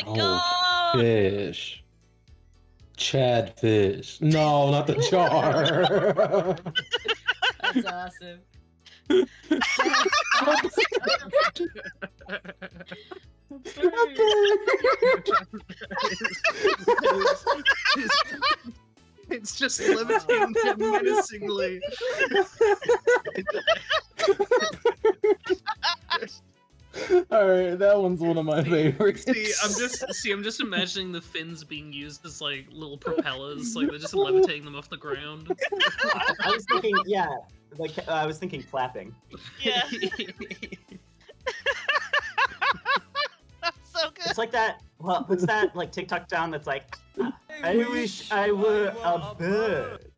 Oh, god! fish. Chad fish. No, not the jar. That's awesome. It's just levitating him menacingly. All right, that one's one of my favorites. I'm just imagining the fins being used as like little propellers, like they're just levitating them off the ground. I was thinking, yeah, like I was thinking flapping. Yeah. That's so good. It's like that. Well, what's that like TikTok sound that's like, I wish I were a bird.